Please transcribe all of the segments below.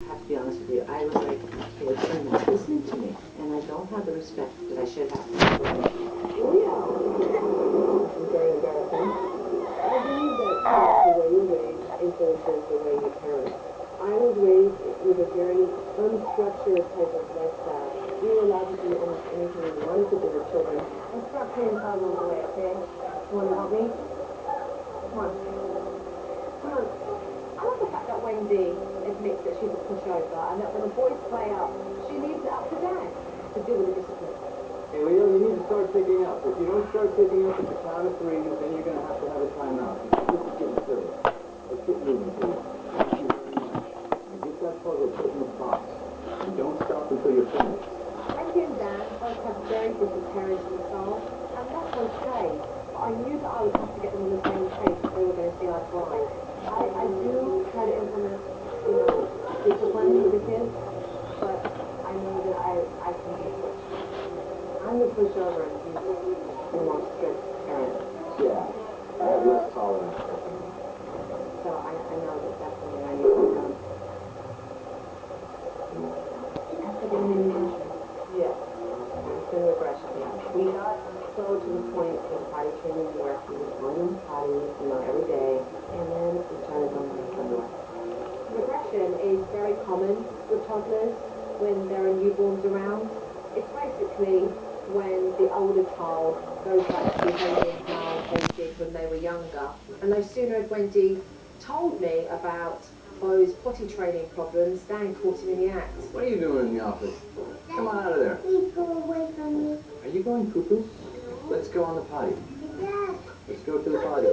I have to be honest with you, I was like, kids are not listening to me, and I don't have the respect that I should have. Oh yeah, I'm very embarrassing. I believe that the way you're raised influences the way you parent. I was raised with a very unstructured type of lifestyle. We were allowed to do almost anything we wanted to do with children. And start putting puzzles away, okay? You want to help me? Come on. Come on. I love the fact that Wendy admits that she's a pushover and that when the boys play up, she leaves it up to Dad to deal with the discipline. Hey, Leo, you need to start picking up. If you don't start picking up at the count of 3, then you're going to have a timeout. This is getting silly. Let's get moving, please. Thank you very much. Now get that puzzle put in the box. And don't stop until you're finished. Wendy and Dan both have very different parenting styles, and that's okay. But I knew that I would have to get them on the same page if they were going to see eye to eye. I do try to implement, discipline for the kids, but I know that I can be pushed. I'm the pushover, and he's the more strict parent. Yeah, I have less tolerance for him. So I know that that's something I need to work on. Has there been any aggression? Yeah. There's been aggression, yeah. We got so to the point in potty training where he was going to the potty, every day, and then we started going to the front door. Aggression is very common with toddlers when there are newborns around. It's basically when the older child goes back to behaving how they did when they were younger. And no sooner had Wendy told me about Bo's potty training problems, Dan caught him in the act. What are you doing in the office? Come on out of there. Please go away from me. Are you going cuckoo? Let's go on the potty. Dad. Let's go to the potty.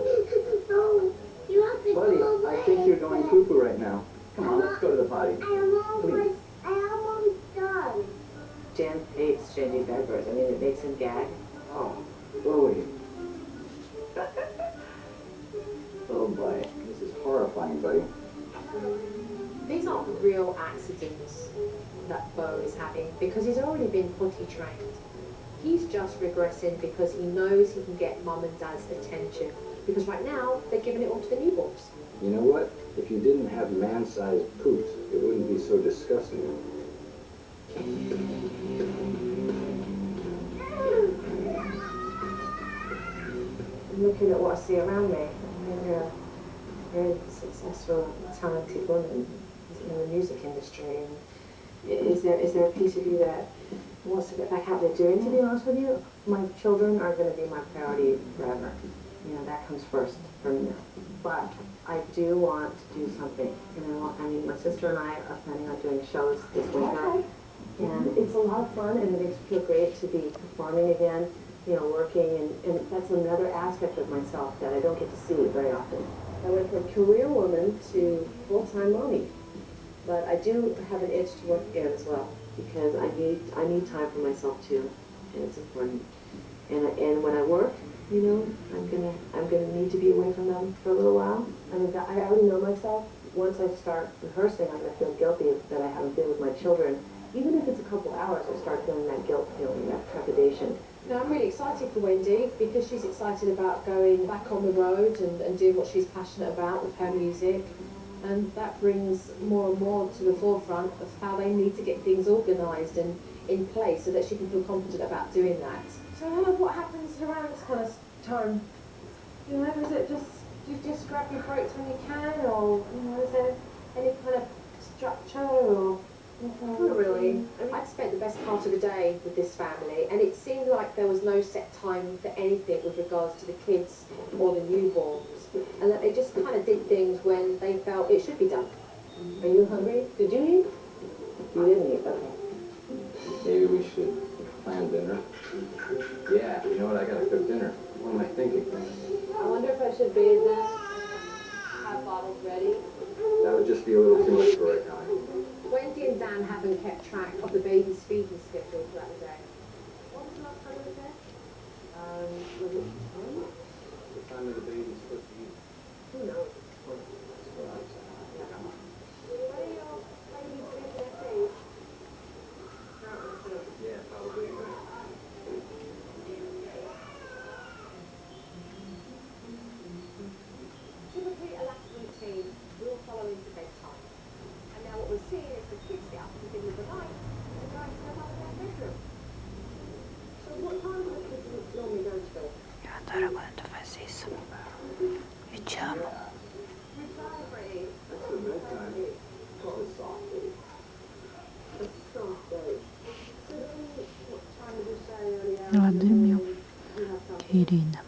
No, you have to Buddy, go away. I think you're going cuckoo right now. Come on, let's go to the potty. Please. I am almost done. Jan hates changing diapers. I mean, it makes him gag. Oh, Chloe. Oh boy, this is horrifying, buddy. These aren't real accidents that Bo is having because he's already been potty trained. He's just regressing because he knows he can get Mum and Dad's attention. Because right now, they're giving it all to the newborns. You know what? If you didn't have man-sized poops, it wouldn't be so disgusting. Looking at what I see around me, you're a very successful, talented woman in the music industry. And is there a piece of you that wants to get back out there doing? To be honest with you, my children are going to be my priority forever. That comes first for me. But I do want to do something. I mean, my sister and I are planning on doing shows this winter. And it's a lot of fun, and it makes me feel great to be performing again, working, and that's another aspect of myself that I don't get to see very often. I went from career woman to full-time mommy, but I do have an itch to work again as well, because I need time for myself too, and it's important. And when I work, I'm gonna need to be away from them for a little while. I mean, I already know myself. Once I start rehearsing, I'm gonna feel guilty that I haven't been with my children. Even if it's a couple hours, I start feeling that guilt feeling, that trepidation. Now, I'm really excited for Wendy because she's excited about going back on the road and doing what she's passionate about with her music. And that brings more and more to the forefront of how they need to get things organised and in place so that she can feel confident about doing that. So, what happens around this kind of time? Is it just, do you just grab your breaks when you can, or, is there any kind of structure, or? Not really. I'd spent the best part of the day with this family, and it seemed like there was no set time for anything with regards to the kids or the newborns, and that they just kind of did things when they felt it should be done. Are you hungry? Did you eat? You didn't eat, okay. Maybe we should plan dinner. Yeah, you know what? I gotta cook dinner. What am I thinking? I wonder if I should bathe them, have bottles ready. That would just be a little too much for right now, I think. Wendy and Dan haven't kept track of the baby's feeding schedule throughout the day. When was the last time I was there? Was it 10? What time is the baby supposed to eat? Who knows? When are your babies due for their food? Apparently soon. Yeah, probably. To repeat a last routine, we'll follow into bedtime. And now what we're seeing is taxi out at the beginning of the night to go into their mum and dad's bedroom. So what time do the kids normally go to bed? Eu adoro quando tu faz isso. Eu te amo. We celebrate. That's the bedtime. It's called a soft date. A soft date. So then, what time did you say earlier? Ela dormiu. You have something. Querida.